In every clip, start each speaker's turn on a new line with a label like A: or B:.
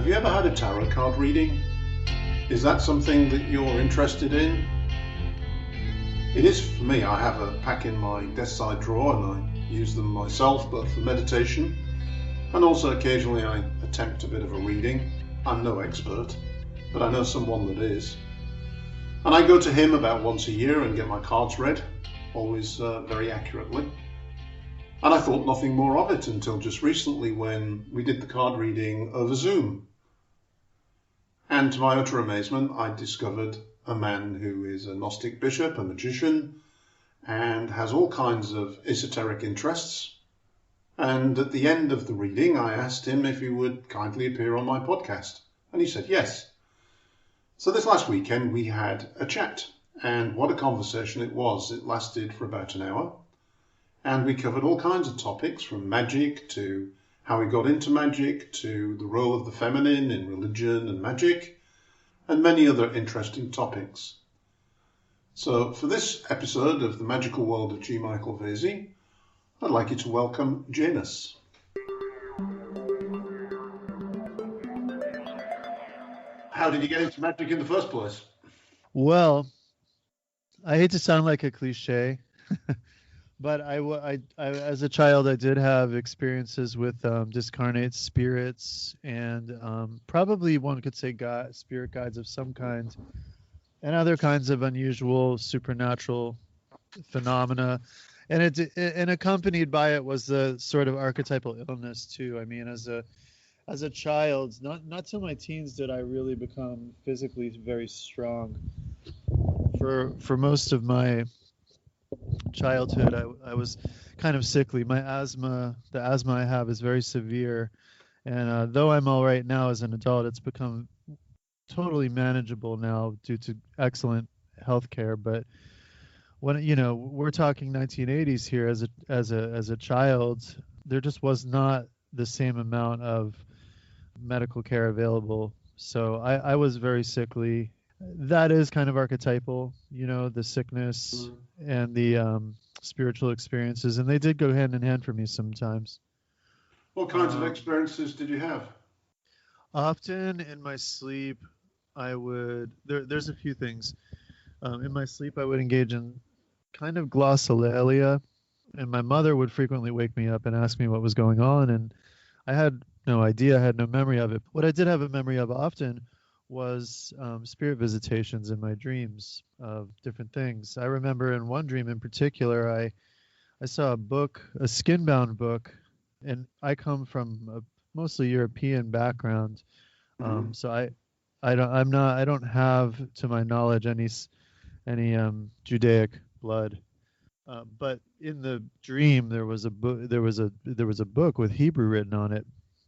A: Have you ever had a tarot card reading? Is that something that you're interested in? It is for me. I have a pack in my desk side drawer and I use them myself, both for meditation and also occasionally I attempt a bit of a reading. I'm no expert, but I know someone that is. And I go to him about once a year and get my cards read, always very accurately. And I thought nothing more of it until just recently when we did the card reading over Zoom. And to my utter amazement, I discovered a man who is a Gnostic bishop, a magician, and has all kinds of esoteric interests. And at the end of the reading, I asked him if he would kindly appear on my podcast. And he said yes. So this last weekend we had a chat, and what a conversation it was. It lasted for about an hour, and we covered all kinds of topics, from magic to how he got into magic, to the role of the feminine in religion and magic, and many other interesting topics. So for this episode of The Magical World of G. Michael Vasey, I'd like you to welcome Janus. How did you get into magic in the first place?
B: Well, I hate to sound like a cliche, but I as a child, I did have experiences with discarnate spirits and probably one could say spirit guides of some kind, and other kinds of unusual supernatural phenomena. And and accompanied by it was the sort of archetypal illness too. I mean, as a child, not till my teens did I really become physically very strong. For most of my childhood, I was kind of sickly. The asthma I have is very severe, and though I'm all right now as an adult, it's become totally manageable now due to excellent health care. But when we're talking 1980s here, as a child, there just was not the same amount of medical care available. So I was very sickly. That is kind of archetypal, the sickness and the spiritual experiences, and they did go hand in hand for me sometimes.
A: What kinds of experiences did you have?
B: Often in my sleep, I would, there's a few things. In my sleep, I would engage in kind of glossolalia, and my mother would frequently wake me up and ask me what was going on, and I had no idea, I had no memory of it. What I did have a memory of often was spirit visitations in my dreams of different things. I remember in one dream in particular, I saw a book, a skin-bound book, and I come from a mostly European background, so I don't have, to my knowledge, any Judaic blood. But in the dream, there was a book with Hebrew written on it,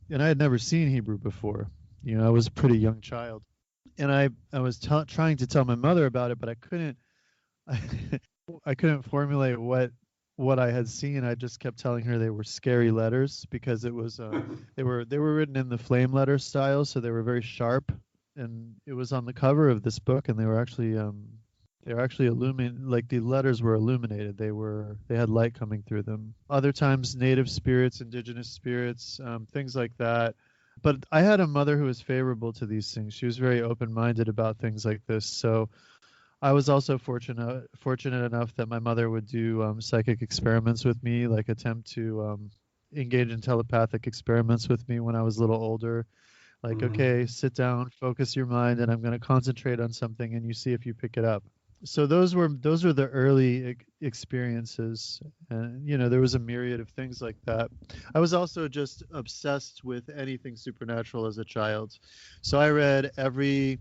B: and I had never seen Hebrew before. I was a pretty young child, and I was trying to tell my mother about it, but I couldn't. I couldn't formulate what I had seen. I just kept telling her they were scary letters because it was they were written in the flame letter style, so they were very sharp, and it was on the cover of this book, and they were actually illuminated, like the letters were illuminated. They had light coming through them. Other times, native spirits, indigenous spirits, things like that. But I had a mother who was favorable to these things. She was very open-minded about things like this. So I was also fortunate enough that my mother would do psychic experiments with me, like attempt to engage in telepathic experiments with me when I was a little older. Like, okay, sit down, focus your mind, and I'm going to concentrate on something, and you see if you pick it up. So those were the early experiences, and there was a myriad of things like that. I was also just obsessed with anything supernatural as a child, so I read every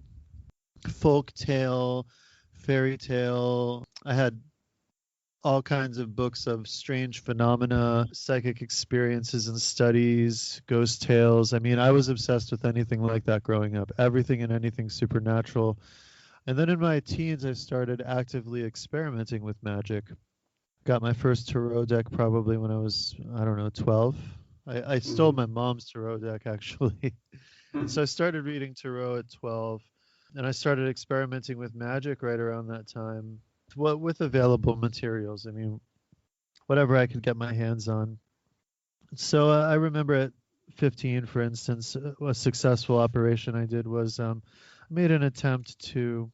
B: folk tale, fairy tale. I had all kinds of books of strange phenomena, psychic experiences and studies, ghost tales. I mean, I was obsessed with anything like that growing up, everything and anything supernatural. And then in my teens, I started actively experimenting with magic. Got my first tarot deck probably when I was, 12. I stole my mom's tarot deck, actually. And so I started reading tarot at 12. And I started experimenting with magic right around that time. With available materials. I mean, whatever I could get my hands on. So I remember 15, for instance, a successful operation I did was I made an attempt to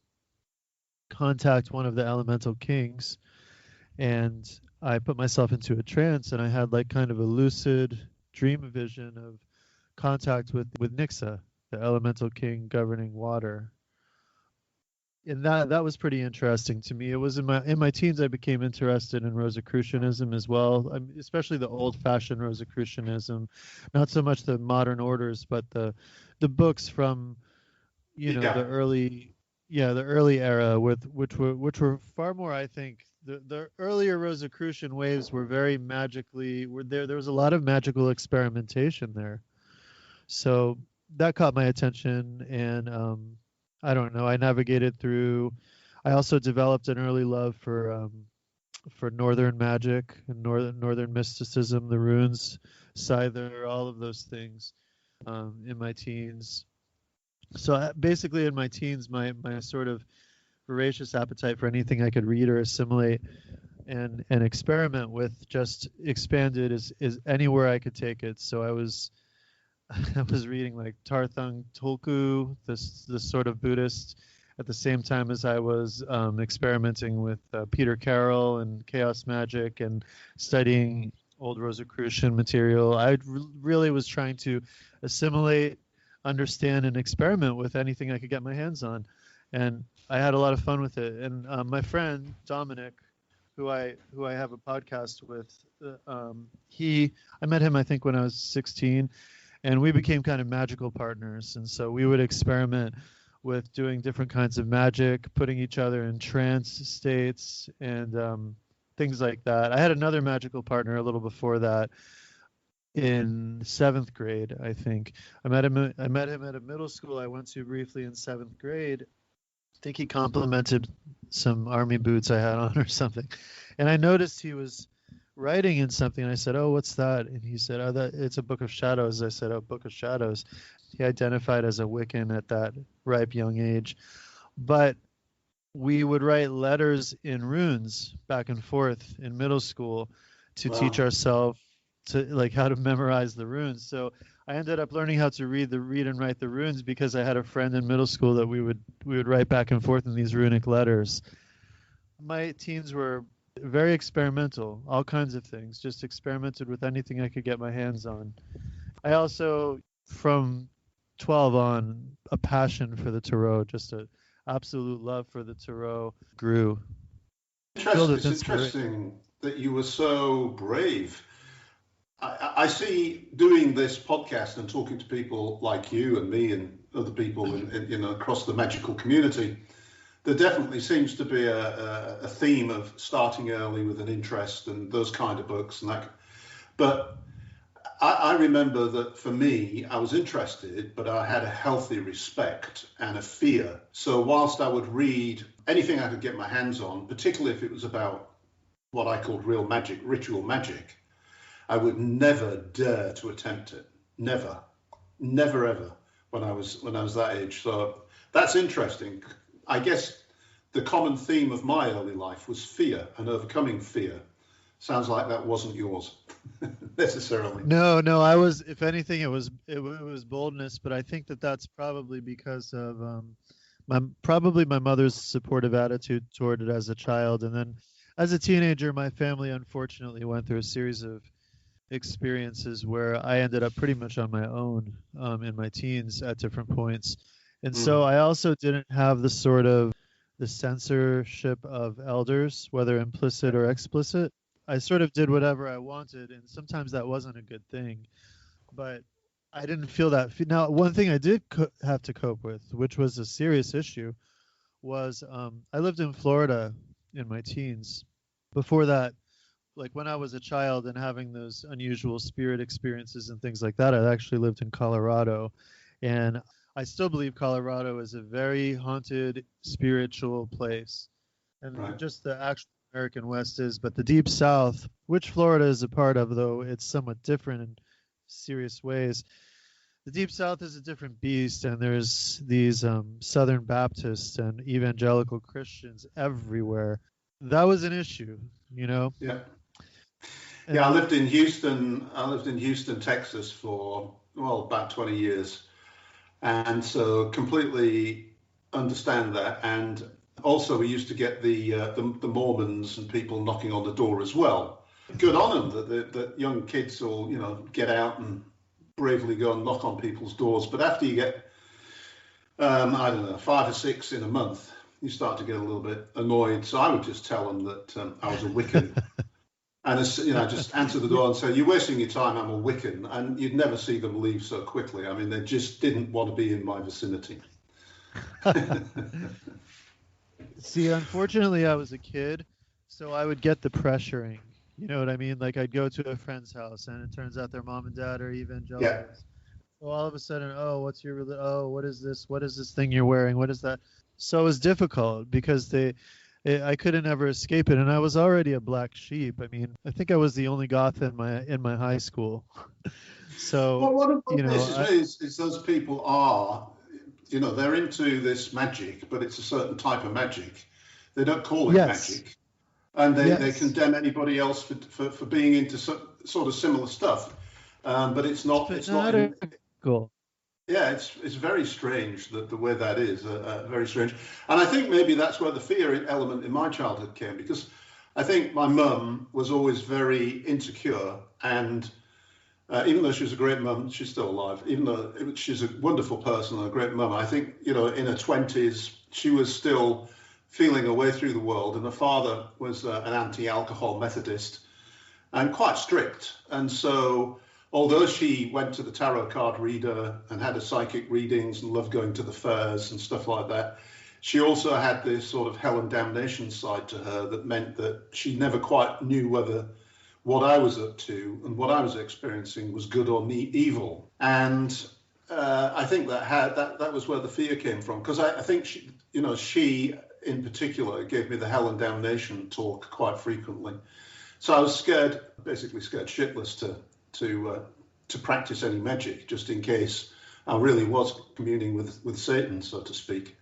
B: contact one of the elemental kings, and I put myself into a trance, and I had like kind of a lucid dream vision of contact with Nixa, the elemental king governing water. And that was pretty interesting to me. It was in my teens I became interested in Rosicrucianism as well, especially the old-fashioned Rosicrucianism, not so much the modern orders, but the books from
A: Yeah.
B: the early era, which were far more, I think. The earlier Rosicrucian waves were very magically were there was a lot of magical experimentation there. So that caught my attention, and I don't know, I navigated through. I also developed an early love for northern magic and northern mysticism, the runes, Scyther, all of those things in my teens. So basically, in my teens, my sort of voracious appetite for anything I could read or assimilate and experiment with just expanded is anywhere I could take it. So I was I was reading like Tarthung Tulku, this sort of Buddhist, at the same time as I was experimenting with Peter Carroll and chaos magic and studying old Rosicrucian material. Really was trying to assimilate, understand, and experiment with anything I could get my hands on, and I had a lot of fun with it. And my friend Domonic, who I have a podcast with, I met him I think when I was 16, and we became kind of magical partners. And so we would experiment with doing different kinds of magic, putting each other in trance states, and things like that. I had another magical partner a little before that in seventh grade, I think. I met him at a middle school I went to briefly in seventh grade. I think he complimented some army boots I had on or something. And I noticed he was writing in something. And I said, "Oh, what's that?" And he said, "Oh, it's a book of shadows." I said, "Oh, book of shadows." He identified as a Wiccan at that ripe young age. But we would write letters in runes back and forth in middle school to teach
A: Wow.
B: ourselves to like how to memorize the runes. So I ended up learning how to read and write the runes because I had a friend in middle school that we would write back and forth in these runic letters. My teens were very experimental, all kinds of things, just experimented with anything I could get my hands on. I also, from 12 on, a passion for the tarot, just a absolute love for the tarot grew, filled with
A: It's
B: inspiration.
A: interesting that you were so brave. I see doing this podcast and talking to people like you and me and other people across the magical community. There definitely seems to be a theme of starting early with an interest and those kind of books and that. But I remember that for me, I was interested, but I had a healthy respect and a fear. So whilst I would read anything I could get my hands on, particularly if it was about what I called real magic, ritual magic, I would never dare to attempt it. Never, never ever when I was that age. So that's interesting. I guess the common theme of my early life was fear and overcoming fear. Sounds like that wasn't yours necessarily.
B: No, I was. If anything, it was boldness, but I think that's probably because of my mother's supportive attitude toward it as a child, and then as a teenager, my family unfortunately went through a series of experiences where I ended up pretty much on my own in my teens at different points, and so
A: Mm,
B: I also didn't have the censorship of elders, whether implicit or explicit. I sort of did whatever I wanted, and sometimes that wasn't a good thing. But I didn't feel that. Now, one thing I did have to cope with, which was a serious issue, was I lived in Florida in my teens. Before that, like when I was a child and having those unusual spirit experiences and things like that, I actually lived in Colorado. And I still believe Colorado is a very haunted spiritual place. And
A: right.
B: just the actual American West is, but the Deep South, which Florida is a part of, though it's somewhat different in serious ways. The Deep South is a different beast, and there's these Southern Baptists and evangelical Christians everywhere. That was an issue, you know.
A: Yeah. Yeah, I
B: And
A: lived in Houston. I lived in Houston, Texas for well, about 20 years. And so completely understand that. And also we used to get the Mormons and people knocking on the door as well. Good on them that young kids will, get out and bravely go and knock on people's doors. But after you get, I don't know, 5 or 6 in a month, you start to get a little bit annoyed. So I would just tell them that I was a Wiccan. And just answer the door and say, "You're wasting your time. I'm a Wiccan," and you'd never see them leave so quickly. I mean, they just didn't want to be in my vicinity.
B: See, unfortunately, I was a kid, so I would get the pressuring. You know what I mean? Like I'd go to a friend's house, and it turns out their mom and dad are evangelicals.
A: Yeah.
B: So all of a sudden, oh, what's your religion? Oh, what is this? What is this thing you're wearing? What is that? So it was difficult because I couldn't ever escape it, and I was already a black sheep. I mean, I think I was the only goth in my high school. So
A: well, what about this is those people are, they're into this magic, but it's a certain type of magic. They don't call it magic, and they condemn anybody else for being into sort of similar stuff. But it's not. It's not.
B: Cool.
A: Yeah, it's very strange the way that is, very strange. And I think maybe that's where the fear element in my childhood came, because I think my mum was always very insecure. And even though she was a great mum, she's still alive, even though she's a wonderful person and a great mum, I think, in her 20s, she was still feeling her way through the world. And her father was an anti-alcohol Methodist and quite strict. And so although she went to the tarot card reader and had her psychic readings and loved going to the fairs and stuff like that, she also had this sort of hell and damnation side to her that meant that she never quite knew whether what I was up to and what I was experiencing was good or evil. And I think that was where the fear came from, because I think she in particular gave me the hell and damnation talk quite frequently. So I was basically scared shitless to practice any magic, just in case I really was communing with Satan, so to speak.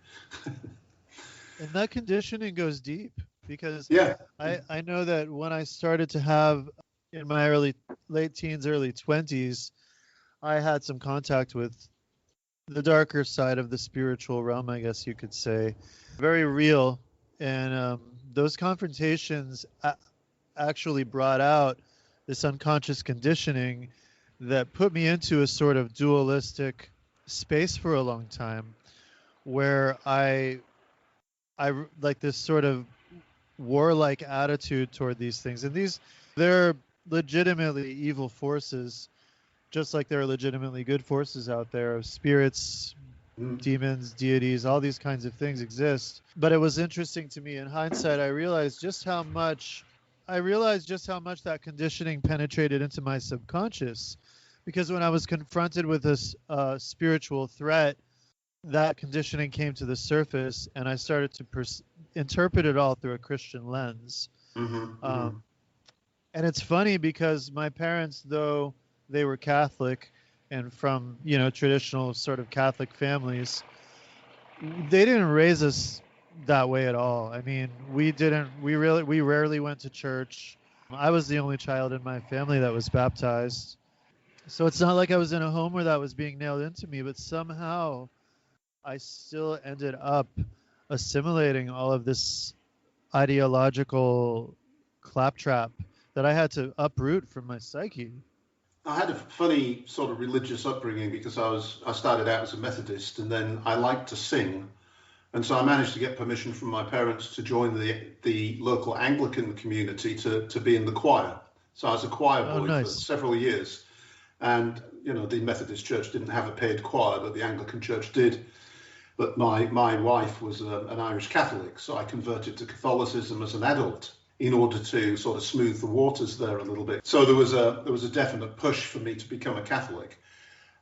B: And that conditioning goes deep, because
A: yeah,
B: I know that when I started to have, in my late teens, early 20s, I had some contact with the darker side of the spiritual realm, I guess you could say, very real. And those confrontations actually brought out this unconscious conditioning that put me into a sort of dualistic space for a long time, where I like this sort of warlike attitude toward these things. And they're legitimately evil forces, just like there are legitimately good forces out there of spirits, demons, deities, all these kinds of things exist. But it was interesting to me in hindsight, I realized just how much that conditioning penetrated into my subconscious, because when I was confronted with this spiritual threat, that conditioning came to the surface, and I started to interpret it all through a Christian lens. And it's funny because my parents, though they were Catholic and from traditional sort of Catholic families, they didn't raise us that way at all. I mean, we rarely went to church. I was the only child in my family that was baptized. So it's not like I was in a home where that was being nailed into me, but somehow I still ended up assimilating all of this ideological claptrap that I had to uproot from my psyche.
A: I had a funny sort of religious upbringing, because I started out as a Methodist, and then I liked to sing. And so I managed to get permission from my parents to join the local Anglican community to be in the choir. So I was a choir boy for several years. And, the Methodist Church didn't have a paid choir, but the Anglican Church did. But my wife was an Irish Catholic, so I converted to Catholicism as an adult in order to sort of smooth the waters there a little bit. So there was a definite push for me to become a Catholic.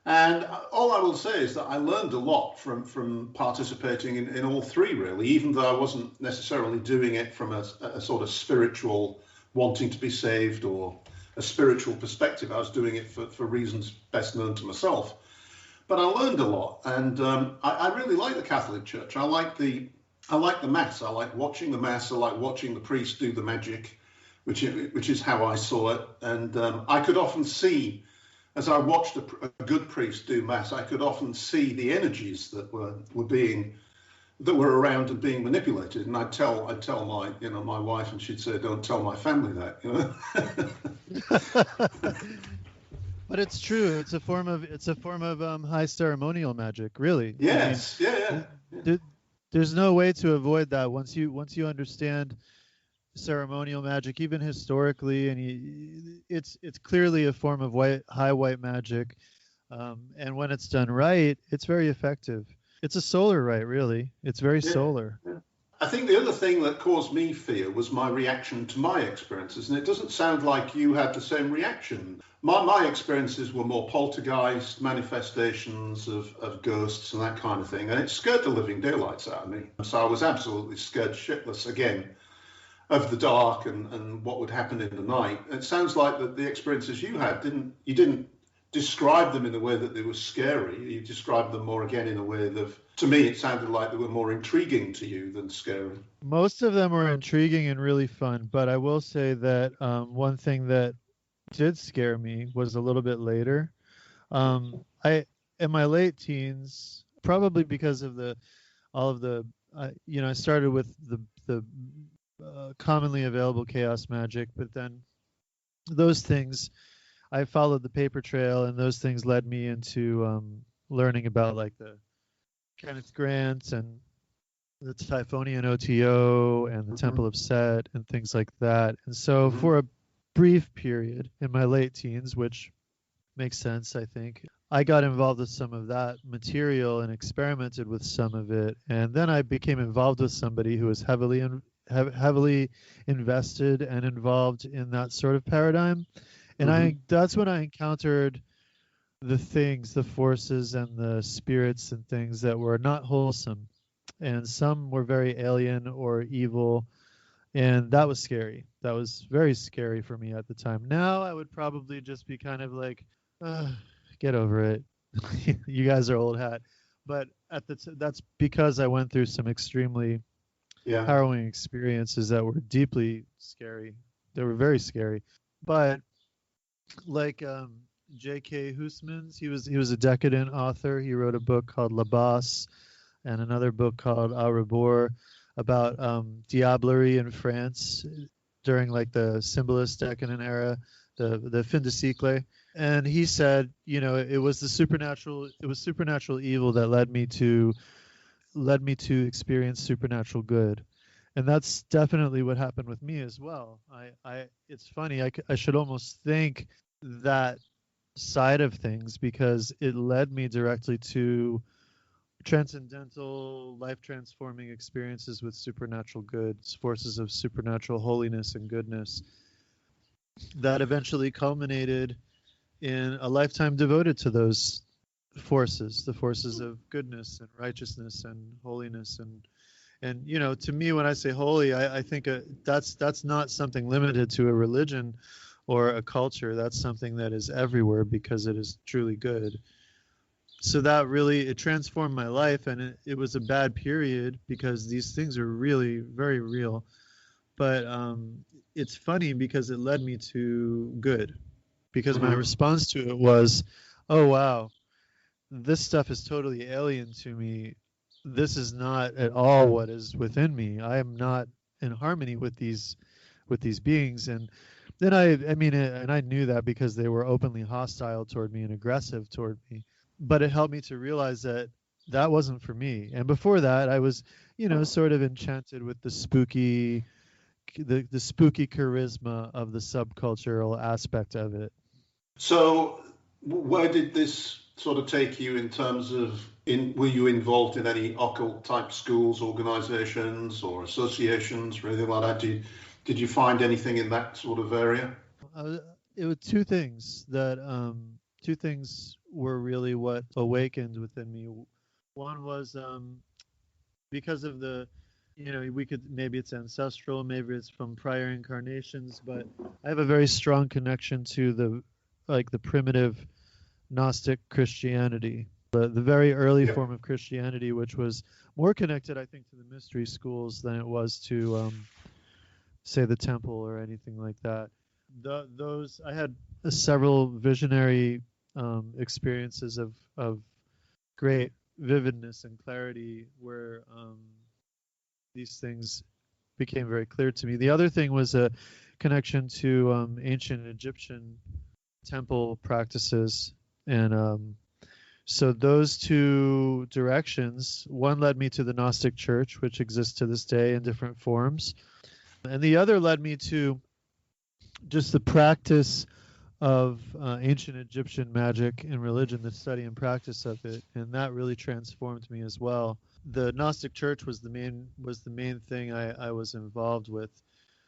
A: And all I will say is that I learned a lot from participating in all three, really, even though I wasn't necessarily doing it from a sort of spiritual wanting to be saved or a spiritual perspective. I was doing it for reasons best known to myself. But I learned a lot, and I really like the Catholic Church. I like the Mass. I like watching the Mass. I like watching the priest do the magic, which is how I saw it. And I could often see as I watched a good priest do mass, I could often see the energies that were around and being manipulated. And I'd tell my wife, and she'd say, "Don't tell my family that,"
B: But it's true. It's a form of high ceremonial magic, really.
A: Yes,
B: I mean, there's no way to avoid that once you understand ceremonial magic, even historically, and it's clearly a form of high white magic, and when it's done right, it's very effective. It's a solar rite, really. It's very solar.
A: Yeah. I think the other thing that caused me fear was my reaction to my experiences, and it doesn't sound like you had the same reaction. My experiences were more poltergeist, manifestations of ghosts and that kind of thing, and it scared the living daylights out of me. So I was absolutely scared shitless again of the dark and what would happen in the night. It sounds like that the experiences you had you didn't describe them in a way that they were scary. You described them more again in a way that, to me, it sounded like they were more intriguing to you than scary.
B: Most of them were intriguing and really fun, but I will say that one thing that did scare me was a little bit later. I in my late teens, probably because of I started with the commonly available chaos magic, but then those things, I followed the paper trail, and those things led me into learning about like the Kenneth Grant and the Typhonian OTO and the Temple of Set and things like that. And so for a brief period in my late teens, which makes sense, I think, I got involved with some of that material and experimented with some of it. And then I became involved with somebody who was heavily invested and involved in that sort of paradigm. And that's when I encountered the things, the forces and the spirits and things that were not wholesome. And some were very alien or evil. And that was scary. That was very scary for me at the time. Now I would probably just be kind of like, get over it. You guys are old hat. But that's because I went through some extremely harrowing experiences that were deeply scary. They were very scary. But like J.K. Huysmans, he was a decadent author. He wrote a book called La Bosse and another book called Au Rebours about diablerie in France during like the symbolist decadent era, the fin de siècle. And he said, it was supernatural evil that led me to experience supernatural good. And that's definitely what happened with me as well. It's funny, I should almost thank that side of things, because it led me directly to transcendental, life-transforming experiences with supernatural goods, forces of supernatural holiness and goodness that eventually culminated in a lifetime devoted to those forces, the forces of goodness and righteousness and holiness. And to me, when I say holy, I think that's not something limited to a religion or a culture. That's something that is everywhere because it is truly good. So that really, it transformed my life, and it was a bad period because these things are really very real. But it's funny because it led me to good, because my response to it was, oh, wow, this stuff is totally alien to me. This is not at all what is within me. I am not in harmony with these beings. And then I knew that because they were openly hostile toward me and aggressive toward me. But it helped me to realize that wasn't for me. And before that, I was, sort of enchanted with the spooky charisma of the subcultural aspect of it.
A: So where did this sort of take you in terms of, were you involved in any occult type schools, organizations or associations or anything like that? Did you find anything in that sort of area?
B: It was two things were really what awakened within me. One was because of maybe it's ancestral, maybe it's from prior incarnations, but I have a very strong connection to the primitive Gnostic Christianity, the very early form of Christianity, which was more connected, I think, to the mystery schools than it was to, say, the temple or anything like that. I had several visionary experiences of great vividness and clarity where these things became very clear to me. The other thing was a connection to ancient Egyptian temple practices. And so those two directions, one led me to the Gnostic Church, which exists to this day in different forms. And the other led me to just the practice of ancient Egyptian magic and religion, the study and practice of it, and that really transformed me as well. The Gnostic Church was the main thing I was involved with.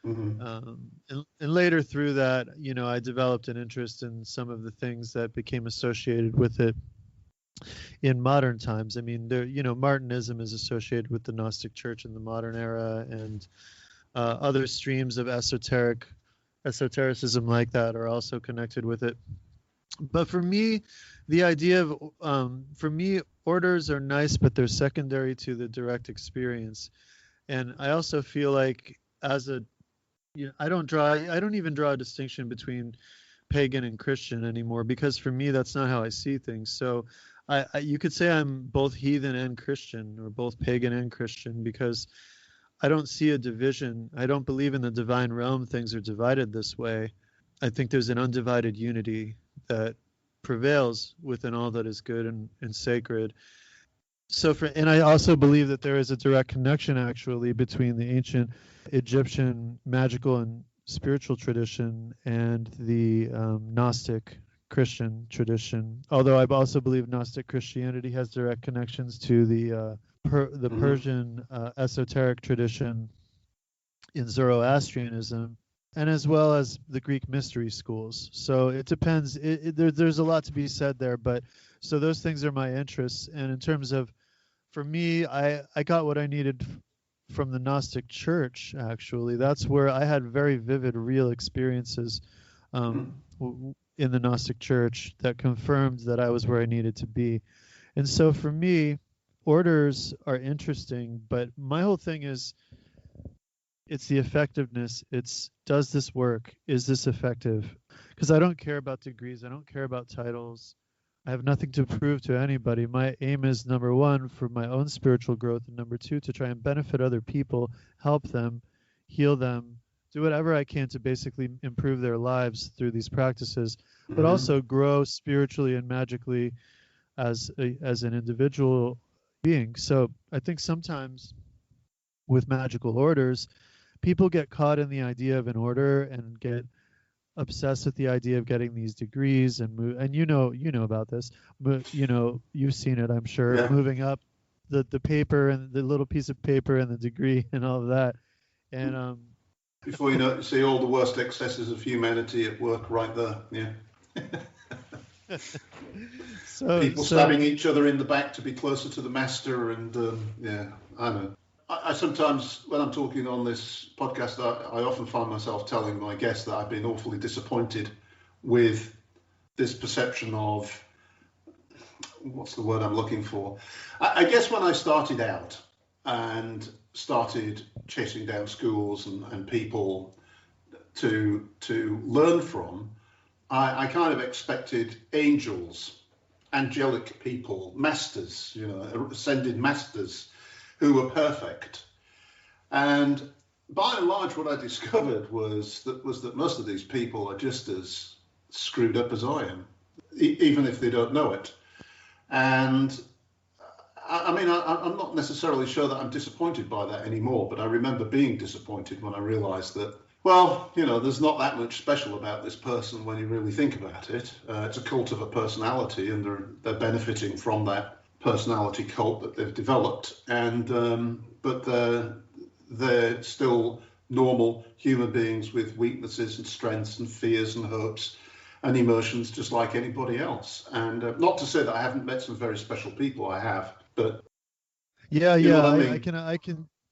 B: And later through that, I developed an interest in some of the things that became associated with it in modern times. I mean, Martinism is associated with the Gnostic Church in the modern era, and other streams of esotericism like that are also connected with it. But for me, the idea of orders are nice, but they're secondary to the direct experience. And I also feel like I don't even draw a distinction between pagan and Christian anymore, because for me that's not how I see things. So you could say I'm both heathen and Christian, or both pagan and Christian, because I don't see a division. I don't believe in the divine realm things are divided this way. I think there's an undivided unity that prevails within all that is good and sacred. And I also believe that there is a direct connection actually between the ancient Egyptian magical and spiritual tradition and the Gnostic Christian tradition. Although I also believe Gnostic Christianity has direct connections to the Persian esoteric tradition in Zoroastrianism, and as well as the Greek mystery schools. So it depends. There's a lot to be said there, but so those things are my interests. And in terms of, for me, I got what I needed from the Gnostic Church, actually. That's where I had very vivid, real experiences in the Gnostic Church that confirmed that I was where I needed to be. And so for me, orders are interesting, but my whole thing is, it's the effectiveness. It's, does this work? Is this effective? Because I don't care about degrees. I don't care about titles. I have nothing to prove to anybody. My aim is, number one, for my own spiritual growth, and number two, to try and benefit other people, help them, heal them, do whatever I can to basically improve their lives through these practices, but also grow spiritually and magically as an individual being. So I think sometimes with magical orders, people get caught in the idea of an order and get obsessed with the idea of getting these degrees and you know about this, but you've seen it, I'm sure. Yeah. Moving up the paper and the little piece of paper and the degree and all of that, and
A: before you know it, see all the worst excesses of humanity at work right there. People stabbing each other in the back to be closer to the master, and I know. I sometimes, when I'm talking on this podcast, I often find myself telling my guests that I've been awfully disappointed with this perception of, what's the word I'm looking for? I guess when I started out and started chasing down schools and people to learn from, I kind of expected angels, angelic people, masters, ascended masters, who were perfect. And by and large, what I discovered was that most of these people are just as screwed up as I am, even if they don't know it. And I'm not necessarily sure that I'm disappointed by that anymore, but I remember being disappointed when I realized that, well, there's not that much special about this person when you really think about it. It's a cult of a personality, and they're benefiting from that personality cult that they've developed, and but they're still normal human beings with weaknesses and strengths and fears and hopes and emotions, just like anybody else. And not to say that I haven't met some very special people. I have, but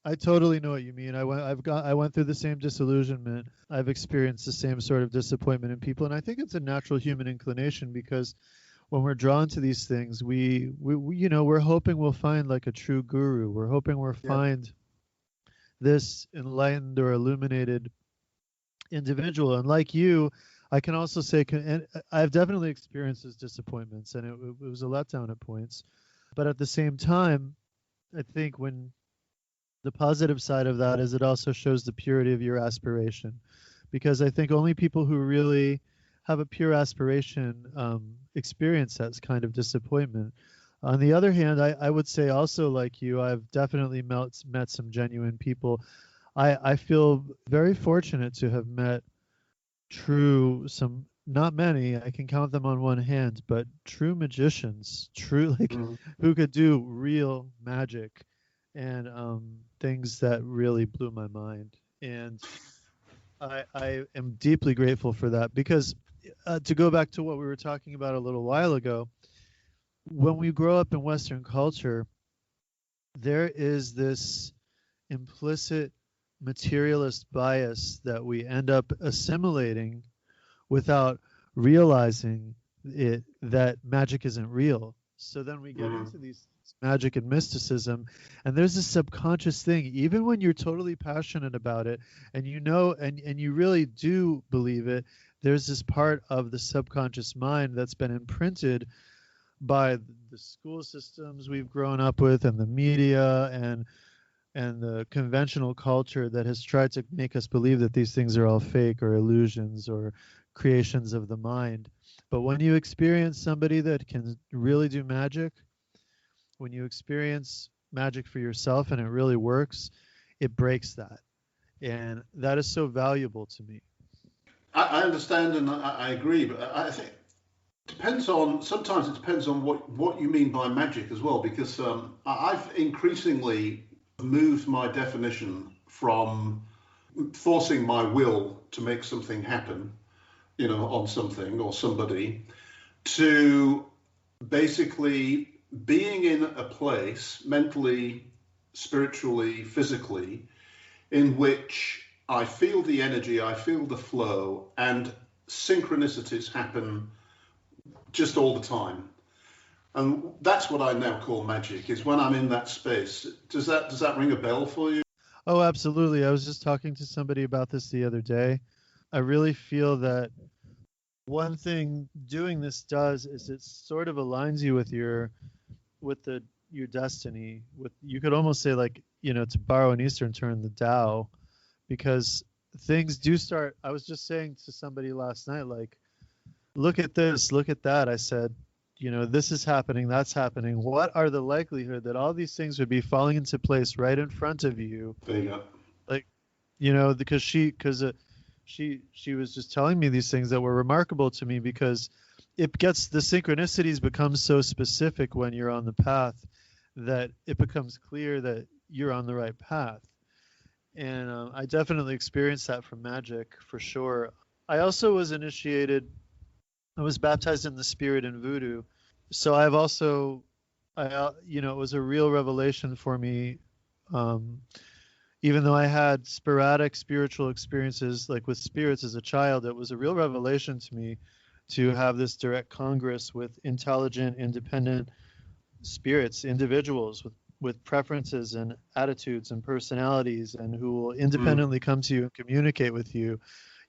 B: I totally know what you mean. I went through the same disillusionment. I've experienced the same sort of disappointment in people, and I think it's a natural human inclination, because when we're drawn to these things, we're hoping we'll find like a true guru. We're hoping we'll find this enlightened or illuminated individual. And like you, I can also say, and I've definitely experienced those disappointments, and it was a letdown at points. But at the same time, I think when the positive side of that is it also shows the purity of your aspiration, because I think only people who really have a pure aspiration experience that kind of disappointment. On the other hand, I would say also, like you, I've definitely met some genuine people. I feel very fortunate to have met some, not many, I can count them on one hand, but true magicians, true, like,
A: Mm.
B: who could do real magic and things that really blew my mind. And I am deeply grateful for that, because to go back to what we were talking about a little while ago, when we grow up in Western culture, there is this implicit materialist bias that we end up assimilating without realizing it, that magic isn't real. So then we get
A: Mm.
B: into these magic and mysticism, and there's this subconscious thing, even when you're totally passionate about it and you know, and you really do believe it, there's this part of the subconscious mind that's been imprinted by the school systems we've grown up with and the media and the conventional culture that has tried to make us believe that these things are all fake or illusions or creations of the mind. But when you experience somebody that can really do magic, when you experience magic for yourself and it really works, it breaks that. And that is so valuable to me.
A: I understand and I agree, but I think sometimes it depends on what you mean by magic as well, because I've increasingly moved my definition from forcing my will to make something happen, on something or somebody, to basically being in a place mentally, spiritually, physically, in which I feel the energy, I feel the flow, and synchronicities happen just all the time. And that's what I now call magic, is when I'm in that space. Does that ring a bell for you?
B: Oh, absolutely. I was just talking to somebody about this the other day. I really feel that one thing doing this does is it sort of aligns you with your destiny. With, you could almost say, like, to borrow an Eastern term, the Tao, because things do start. I was just saying to somebody last night, like, look at this, look at that. I said, this is happening, that's happening. What are the likelihood that all these things would be falling into place right in front of you?
A: There you go.
B: Like, because she was just telling me these things that were remarkable to me, because the synchronicities become so specific when you're on the path that it becomes clear that you're on the right path. And I definitely experienced that from magic, for sure. I also I was baptized in the spirit in voodoo. So I've also, it was a real revelation for me. Um, Even though I had sporadic spiritual experiences, like with spirits as a child, it was a real revelation to me to have this direct congress with intelligent, independent spirits, individuals with preferences and attitudes and personalities, and who will
A: Mm.
B: independently come to you and communicate with you.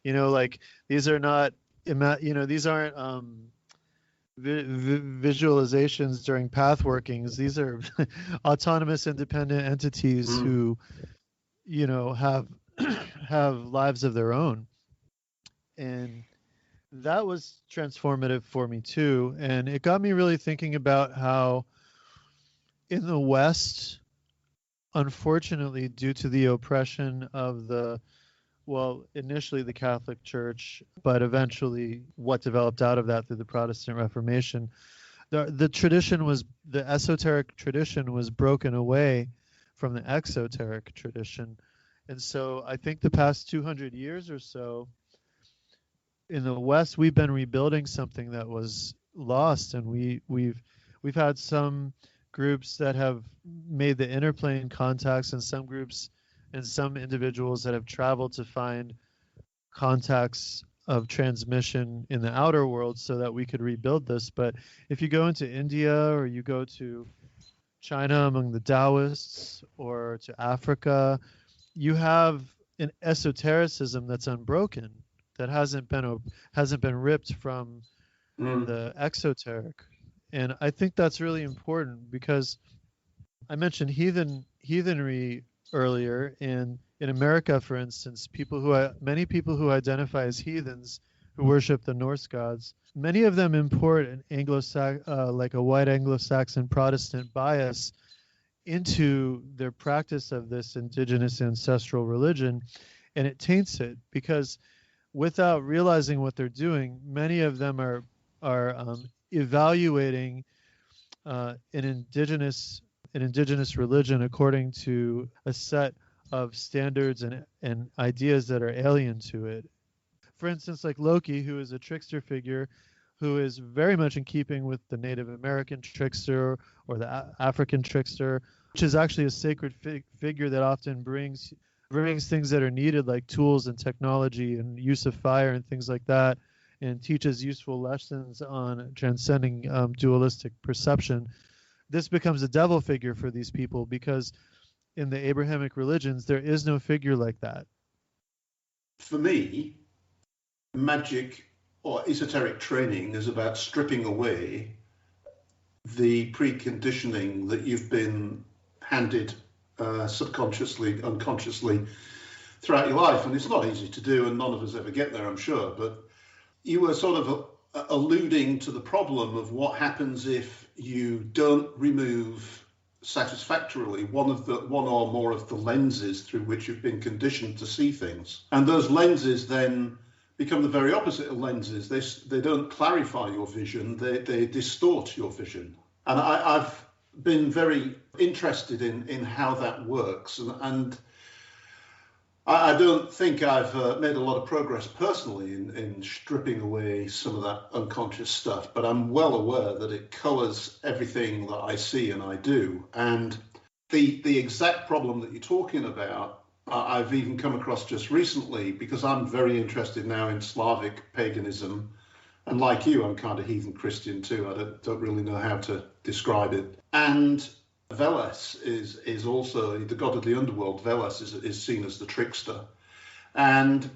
B: Like, these are not, these aren't visualizations during path workings. These are autonomous, independent entities
A: Mm.
B: who have have lives of their own. And that was transformative for me too, and it got me really thinking about how in the West, unfortunately, due to the oppression of initially the Catholic Church, but eventually what developed out of that through the Protestant Reformation, the esoteric tradition was broken away from the exoteric tradition. And so I think the past 200 years or so in the West, we've been rebuilding something that was lost, and we've had some groups that have made the interplane contacts, and some groups and some individuals that have traveled to find contacts of transmission in the outer world so that we could rebuild this. But if you go into India, or you go to China among the Taoists, or to Africa, you have an esotericism that's unbroken. that hasn't been ripped from the exoteric. And I think that's really important because I mentioned heathenry earlier, and in America, for instance, many people who identify as heathens who worship the Norse gods, many of them import an like a white Anglo-Saxon Protestant bias into their practice of this indigenous ancestral religion, and it taints it because without realizing what they're doing, many of them are evaluating an indigenous religion according to a set of standards and ideas that are alien to it. For instance, like Loki, who is a trickster figure, who is very much in keeping with the Native American trickster or the African trickster, which is actually a sacred figure that often brings things that are needed, like tools and technology and use of fire and things like that, and teaches useful lessons on transcending dualistic perception. This becomes a devil figure for these people because in the Abrahamic religions, there is no figure like that.
A: For me, magic or esoteric training is about stripping away the preconditioning that you've been handed subconsciously, unconsciously throughout your life. And it's not easy to do, and none of us ever get there, I'm sure. But you were sort of alluding to the problem of what happens if you don't remove satisfactorily one or more of the lenses through which you've been conditioned to see things. And those lenses then become the very opposite of lenses. They don't clarify your vision, they distort your vision. And I've been very interested in how that works. And I don't think I've made a lot of progress personally in stripping away some of that unconscious stuff, but I'm well aware that it colors everything that I see and I do. And the exact problem that you're talking about, I've even come across just recently because I'm very interested now in Slavic paganism. And like you, I'm kind of heathen Christian too. I don't really know how to describe it. And Veles is also the god of the underworld. Veles is seen as the trickster. And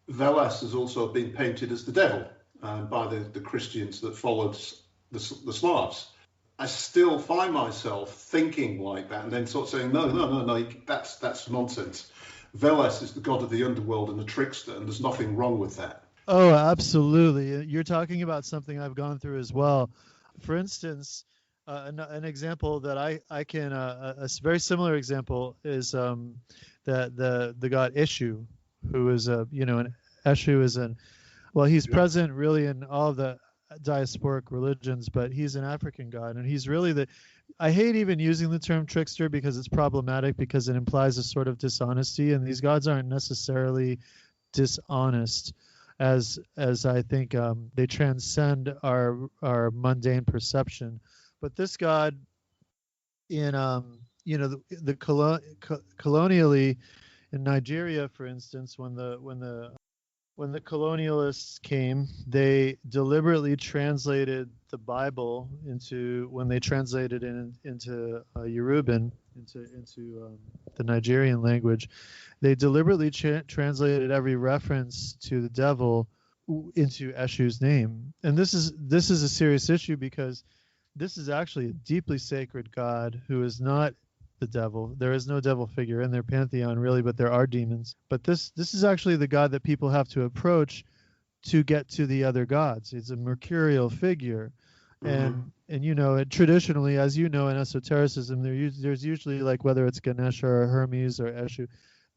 A: Veles has also been painted as the devil by the Christians that followed the Slavs. I still find myself thinking like that and then sort of saying, no, that's nonsense. Veles is the god of the underworld and the trickster, and there's nothing wrong with that.
B: Oh, absolutely. You're talking about something I've gone through as well. For instance, an example that I can, a very similar example is the god Eshu, who is Eshu is he's present really in all of the diasporic religions, but he's an African god, and he's really I hate even using the term trickster because it's problematic because it implies a sort of dishonesty, and these gods aren't necessarily dishonest as I think they transcend our mundane perception. But this god in colonially in Nigeria, for instance, when the colonialists came, they deliberately translated the Bible into Yoruban, into the Nigerian language. They deliberately translated every reference to the devil into Eshu's name. And this is a serious issue because this is actually a deeply sacred god who is not the devil. There is no devil figure in their pantheon really, but there are demons. But this is actually the god that people have to approach to get to the other gods. It's a mercurial figure. Mm-hmm. And traditionally, as you know, in esotericism, there's usually, like, whether it's Ganesha or Hermes or Eshu,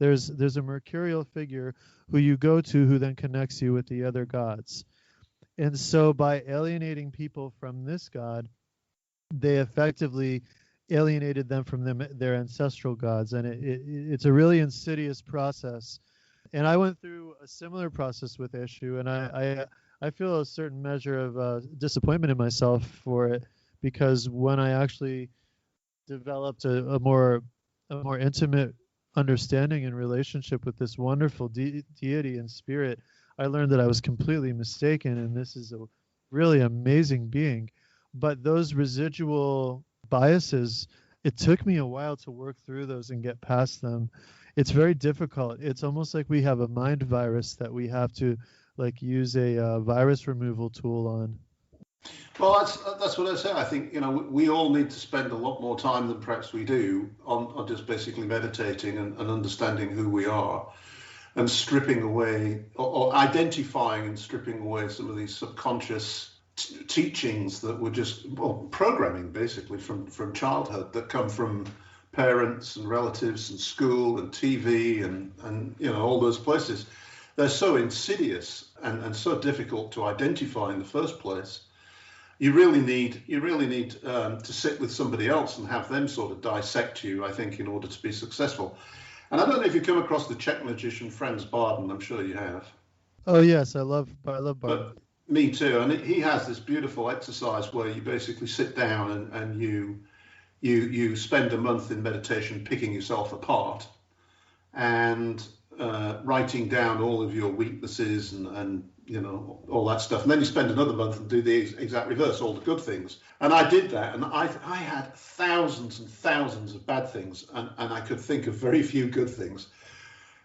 B: there's a mercurial figure who you go to who then connects you with the other gods. And so by alienating people from this god, they effectively alienated them from their ancestral gods, and it's a really insidious process. And I went through a similar process with Eshu, and I feel a certain measure of disappointment in myself for it, because when I actually developed a more intimate understanding and relationship with this wonderful deity and spirit, I learned that I was completely mistaken, and this is a really amazing being. But those residual biases, it took me a while to work through those and get past them. It's very difficult. It's almost like we have a mind virus that we have to like use a virus removal tool on.
A: Well, that's what I say. I think we all need to spend a lot more time than perhaps we do on just basically meditating and understanding who we are, and stripping away or identifying and stripping away some of these subconscious teachings that were just programming basically from childhood, that come from parents and relatives and school and TV and all those places. They're so insidious and so difficult to identify in the first place. You really need to sit with somebody else and have them sort of dissect you, I think, in order to be successful. And I don't know if you come across the Czech magician Franz Barden. I'm sure you have.
B: Oh yes, I love Barden.
A: But me too. And he has this beautiful exercise where you basically sit down and you spend a month in meditation picking yourself apart and writing down all of your weaknesses and all that stuff. And then you spend another month and do the exact reverse, all the good things. And I did that, and I had thousands and thousands of bad things, and I could think of very few good things,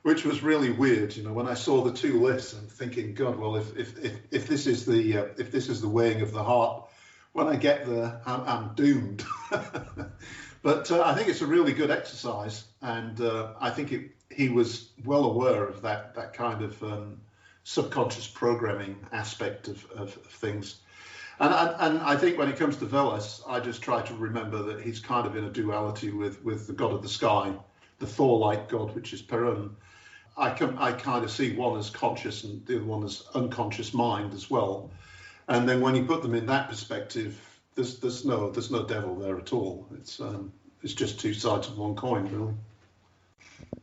A: which was really weird. When I saw the two lists, I'm thinking, God, well, if this is the weighing of the heart, when I get there, I'm doomed. But I think it's a really good exercise, and I think he was well aware of that kind of subconscious programming aspect of things. And I think when it comes to Veles, I just try to remember that he's kind of in a duality with the god of the sky, the Thor-like god, which is Perun. I kind of see one as conscious and the other one as unconscious mind as well. And then when you put them in that perspective, there's no devil there at all. It's just two sides of one coin, really.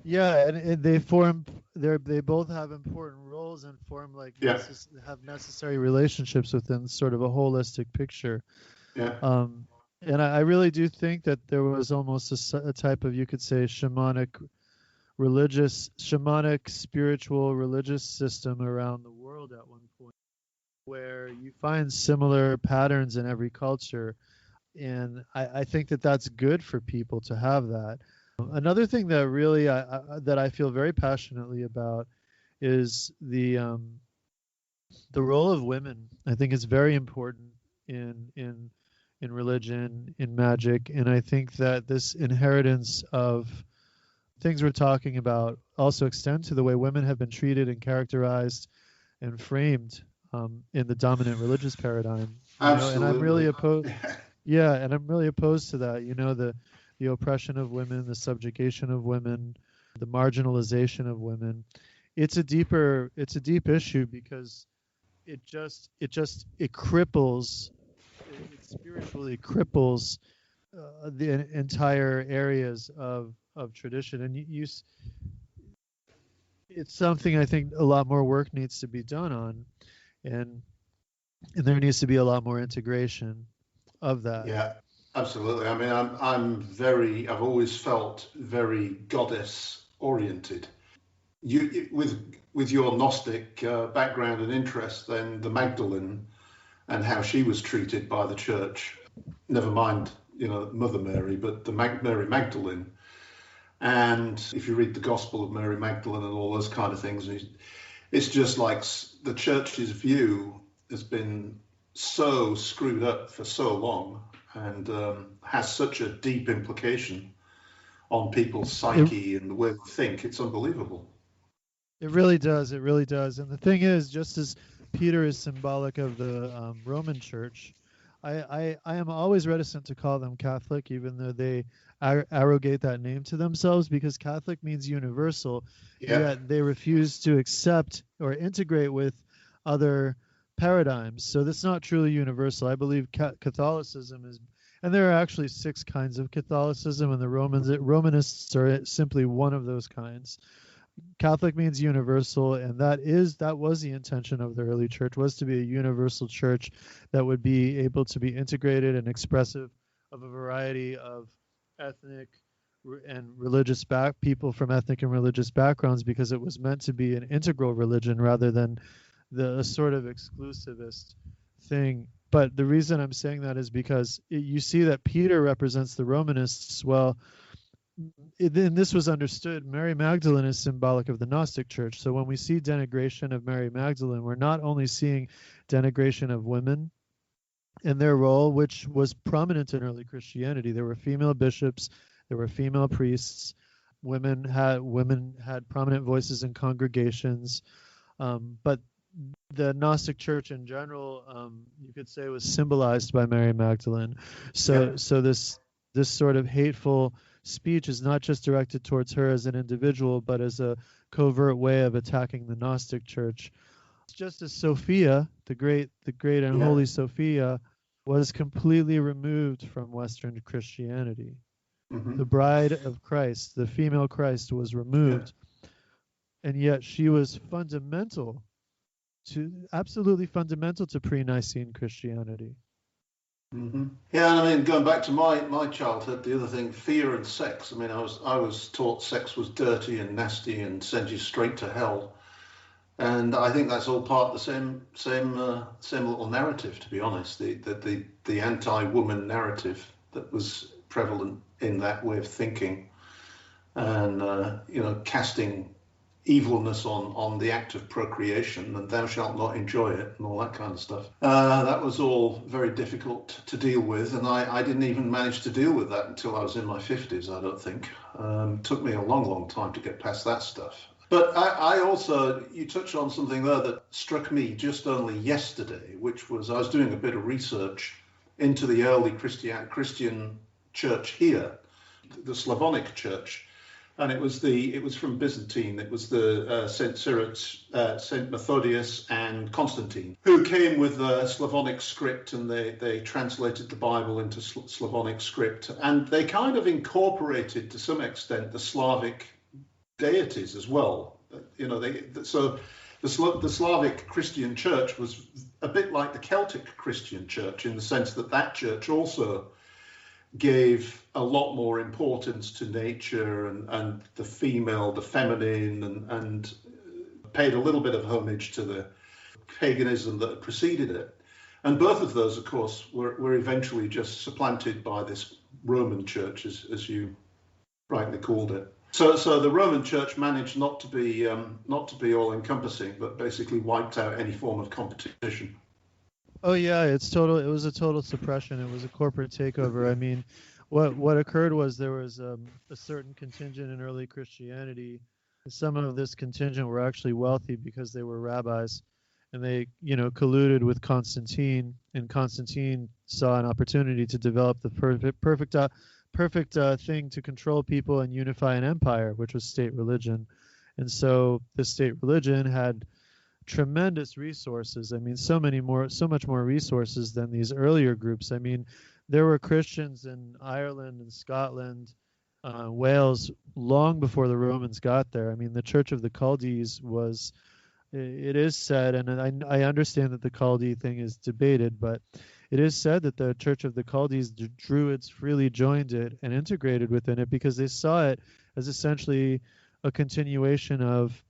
B: Yeah, and they both have important roles and form have necessary relationships within sort of a holistic picture.
A: Yeah.
B: And I really do think that there was almost a type of, you could say, shamanic, spiritual, religious system around the world at one point, where you find similar patterns in every culture. And I think that that's good for people to have that. Another thing that really that I feel very passionately about is the role of women. I think it's very important in religion, in magic, and I think that this inheritance of things we're talking about also extend to the way women have been treated and characterized and framed in the dominant religious paradigm.
A: Absolutely.
B: And I'm really opposed. Yeah, and I'm really opposed to that. The oppression of women, the subjugation of women, the marginalization of women. It's a deep issue because it cripples, it spiritually cripples the entire areas of tradition. And it's something I think a lot more work needs to be done on, and there needs to be a lot more integration of that.
A: Yeah. Absolutely. I mean, I've always felt very goddess oriented. You with your Gnostic background and interest, then the Magdalene and how she was treated by the church. Never mind, Mother Mary, but the Mary Magdalene. And if you read the Gospel of Mary Magdalene and all those kind of things, it's just like the church's view has been so screwed up for so long, and has such a deep implication on people's psyche and the way they think. It's unbelievable.
B: It really does. It really does. And the thing is, just as Peter is symbolic of the Roman Church, I am always reticent to call them Catholic, even though they arrogate that name to themselves, because Catholic means universal.
A: Yeah.
B: Yet they refuse to accept or integrate with other paradigms. So that's not truly universal. I believe Catholicism is, and there are actually 6 kinds of Catholicism, and the Romanists are simply one of those kinds. Catholic means universal, and that was the intention of the early church, was to be a universal church that would be able to be integrated and expressive of a variety of ethnic and religious people from ethnic and religious backgrounds, because it was meant to be an integral religion rather than the sort of exclusivist thing. But the reason I'm saying that is because you see that Peter represents the Romanists. Well, then this was understood. Mary Magdalene is symbolic of the Gnostic Church. So when we see denigration of Mary Magdalene, we're not only seeing denigration of women and their role, which was prominent in early Christianity. There were female bishops, there were female priests, women had prominent voices in congregations, but the Gnostic Church in general, you could say, was symbolized by Mary Magdalene. So this sort of hateful speech is not just directed towards her as an individual, but as a covert way of attacking the Gnostic Church. Just as Sophia, the great and
A: Yeah.
B: holy Sophia, was completely removed from Western Christianity.
A: Hmm.
B: The bride of Christ, the female Christ, was
A: Yeah.
B: removed, and yet she was absolutely fundamental to pre-Nicene Christianity.
A: Hmm. Yeah, and I mean, going back to my childhood, the other thing, fear and sex. I mean, I was taught sex was dirty and nasty and sent you straight to hell, and I think that's all part of the same little narrative. To be honest, the anti-woman narrative that was prevalent in that way of thinking, and casting evilness on the act of procreation, and thou shalt not enjoy it, and all that kind of stuff. That was all very difficult to deal with, and I didn't even manage to deal with that until I was in my 50s, I don't think. Took me a long time to get past that stuff. But I also, you touched on something there that struck me just only yesterday, which was I was doing a bit of research into the early Christian church here, the Slavonic church. And it was from Byzantine. It was the Saint Cyril, Saint Methodius, and Constantine, who came with the Slavonic script, and they translated the Bible into Slavonic script, and they kind of incorporated to some extent the Slavic deities as well. So the Slavic Christian church was a bit like the Celtic Christian church in the sense that that church also gave a lot more importance to nature and the female, the feminine, and paid a little bit of homage to the paganism that preceded it. And both of those, of course, were eventually just supplanted by this Roman church, as you rightly called it. So the Roman church managed not to be all-encompassing, but basically wiped out any form of competition.
B: Oh yeah, it was a total suppression. It was a corporate takeover. I mean, what occurred was there was a certain contingent in early Christianity. Some of this contingent were actually wealthy because they were rabbis, and they colluded with Constantine, and Constantine saw an opportunity to develop the perfect thing to control people and unify an empire, which was state religion. And so the state religion had tremendous resources. I mean, so much more resources than these earlier groups. I mean, there were Christians in Ireland and Scotland, Wales, long before the Romans got there. I mean, the Church of the Chaldees was, it is said, and I understand that the Chaldee thing is debated, but it is said that the Church of the Chaldees, the Druids, freely joined it and integrated within it because they saw it as essentially a continuation of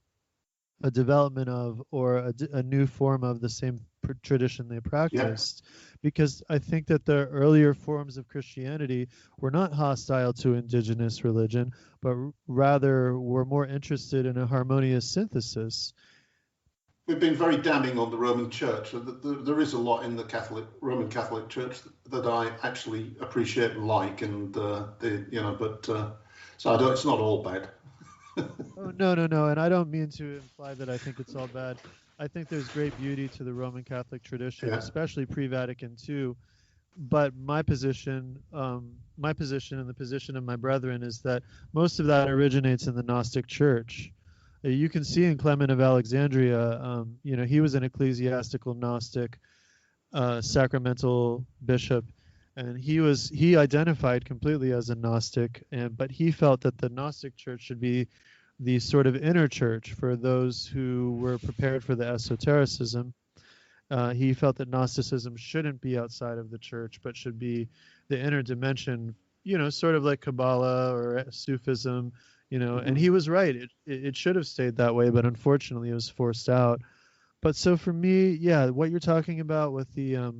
B: a development of or a new form of the same tradition they practiced. Yeah. Because I think that the earlier forms of Christianity were not hostile to indigenous religion, but rather were more interested in a harmonious synthesis.
A: We've been very damning on the Roman Church. There is a lot in the Roman Catholic Church that I actually appreciate and like, and so it's not all bad.
B: Oh, no, and I don't mean to imply that I think it's all bad. I think there's great beauty to the Roman Catholic tradition, yeah, especially pre-Vatican II. But my position and the position of my brethren is that most of that originates in the Gnostic Church. You can see in Clement of Alexandria, he was an ecclesiastical Gnostic, sacramental bishop, and he identified completely as a Gnostic, but he felt that the Gnostic Church should be the sort of inner church for those who were prepared for the esotericism. He felt that Gnosticism shouldn't be outside of the church, but should be the inner dimension, sort of like Kabbalah or Sufism, mm-hmm. And he was right. It should have stayed that way, but unfortunately it was forced out. But so for me, yeah, what you're talking about with the,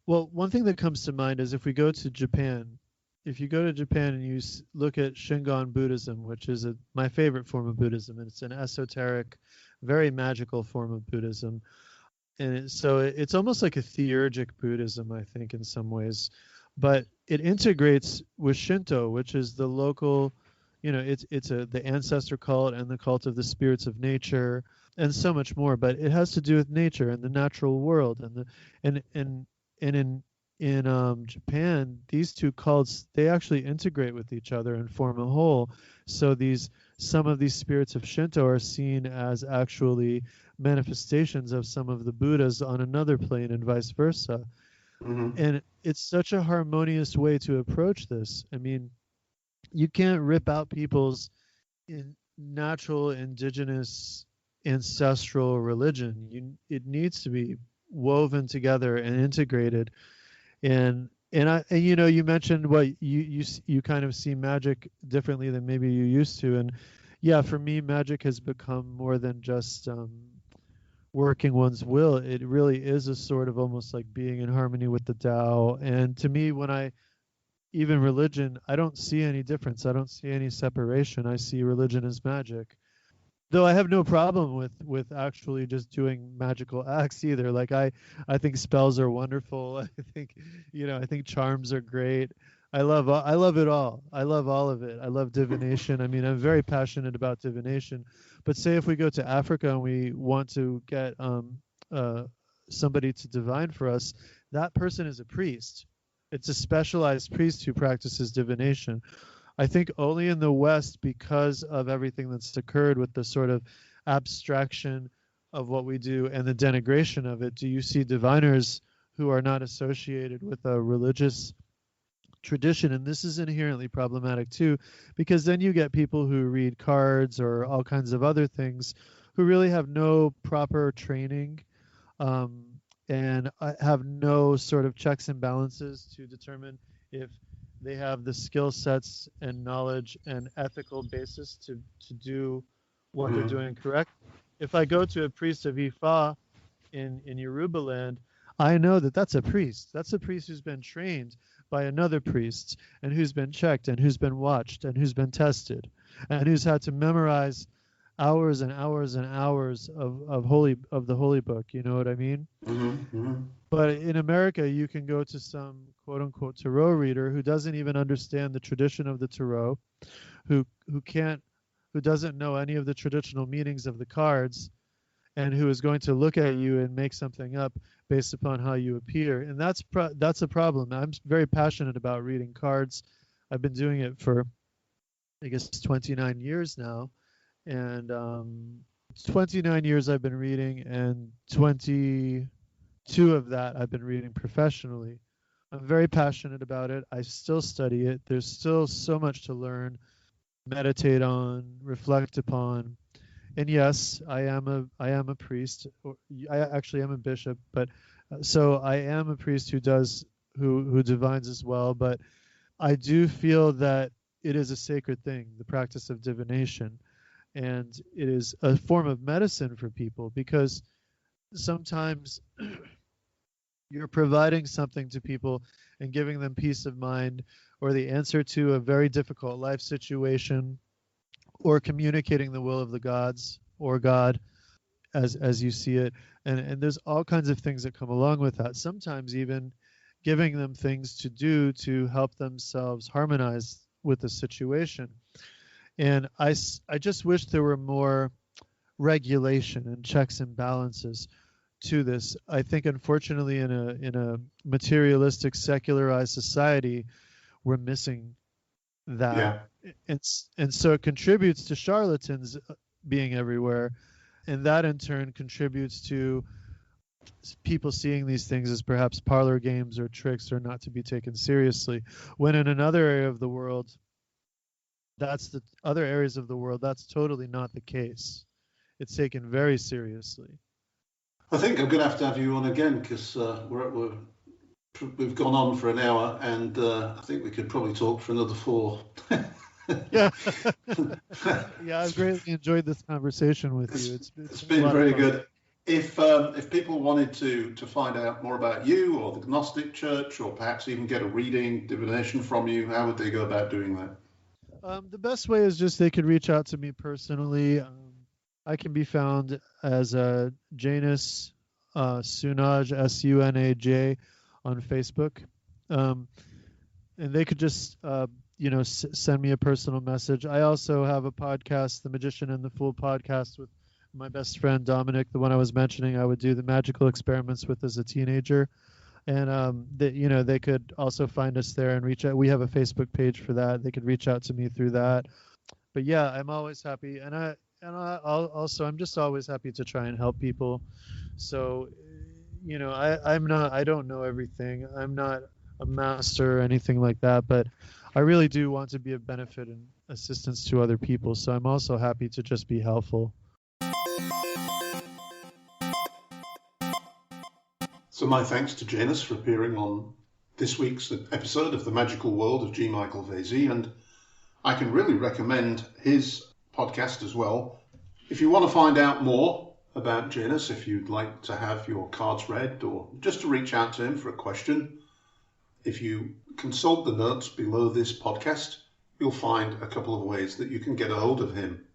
B: well, one thing that comes to mind is if we go to Japan, if you go to Japan and you look at Shingon Buddhism, which is my favorite form of Buddhism, and it's an esoteric, very magical form of Buddhism, and it's almost like a theurgic Buddhism, I think, in some ways, but it integrates with Shinto, which is the local, the ancestor cult and the cult of the spirits of nature, and so much more. But it has to do with nature and the natural world, and in Japan, these two cults, they actually integrate with each other and form a whole. So some of these spirits of Shinto are seen as actually manifestations of some of the Buddhas on another plane, and vice versa.
A: Mm-hmm.
B: And it's such a harmonious way to approach this. I mean, you can't rip out people's natural, indigenous, ancestral religion. It needs to be woven together and integrated. And you mentioned what you kind of see magic differently than maybe you used to. And yeah, for me, magic has become more than just working one's will. It really is a sort of almost like being in harmony with the Tao. And to me, even religion, I don't see any difference. I don't see any separation. I see religion as magic. Though I have no problem with actually just doing magical acts either. Like I think spells are wonderful. I think charms are great. I love it all. I love all of it. I love divination. I mean, I'm very passionate about divination. But say if we go to Africa and we want to get somebody to divine for us, that person is a priest. It's a specialized priest who practices divination. I think only in the West, because of everything that's occurred with the sort of abstraction of what we do and the denigration of it, do you see diviners who are not associated with a religious tradition. And this is inherently problematic too, because then you get people who read cards or all kinds of other things who really have no proper training, and have no sort of checks and balances to determine if they have the skill sets and knowledge and ethical basis to do what they're doing correct. If I go to a priest of Ifa in Yoruba land, I know that that's a priest. That's a priest who's been trained by another priest and who's been checked and who's been watched and who's been tested and who's had to memorize hours and hours and hours of the holy book. You know what I mean?
A: Mm-hmm.
B: But in America, you can go to some quote unquote tarot reader who doesn't even understand the tradition of the tarot, who doesn't know any of the traditional meanings of the cards, and who is going to look at you and make something up based upon how you appear. And that's a problem. I'm very passionate about reading cards. I've been doing it for, I guess, 29 years now. And 29 years I've been reading, and 22 of that I've been reading professionally. I'm very passionate about it. I still study it. There's still so much to learn, meditate on, reflect upon. And yes, I am a priest. I actually am a bishop, but so I am a priest who divines as well. But I do feel that it is a sacred thing, the practice of divination, and it is a form of medicine for people, because sometimes you're providing something to people and giving them peace of mind, or the answer to a very difficult life situation, or communicating the will of the gods or God as you see it. And there's all kinds of things that come along with that. Sometimes even giving them things to do to help themselves harmonize with the situation. And I just wish there were more regulation and checks and balances to this. I think unfortunately in a materialistic, secularized society, we're missing that.
A: Yeah.
B: And so it contributes to charlatans being everywhere, and that in turn contributes to people seeing these things as perhaps parlor games or tricks, or not to be taken seriously, when in another area of the world, that's totally not the case. It's taken very seriously.
A: I think I'm going to have you on again, because we've gone on for an hour, and I think we could probably talk for another 4.
B: Yeah. Yeah, I've greatly enjoyed this conversation with you. It's
A: been very good. If people wanted to find out more about you or the Gnostic Church, or perhaps even get a reading, divination from you, how would they go about doing that?
B: The best way is just they could reach out to me personally. I can be found as Janus Sunaj, Sunaj, on Facebook. And they could just, send me a personal message. I also have a podcast, The Magician and the Fool podcast, with my best friend Domonic, the one I was mentioning. I would do the magical experiments with as a teenager. And they could also find us there and reach out. We have a Facebook page for that. They could reach out to me through that. But yeah, I'm always happy, and I'm just always happy to try and help people. So, I don't know everything. I'm not a master or anything like that, but I really do want to be of benefit and assistance to other people. So I'm also happy to just be helpful.
A: So my thanks to Janus for appearing on this week's episode of The Magical World of G. Michael Vasey, and I can really recommend his podcast as well. If you want to find out more about Janus, if you'd like to have your cards read or just to reach out to him for a question, if you consult the notes below this podcast, you'll find a couple of ways that you can get a hold of him.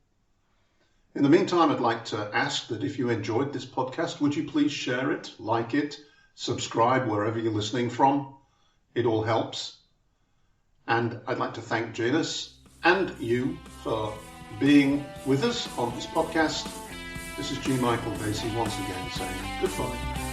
A: In the meantime, I'd like to ask that if you enjoyed this podcast, would you please share it, like it, subscribe wherever you're listening from. It all helps. And I'd like to thank Janus and you for being with us on this podcast. This is G. Michael Vasey once again saying goodbye.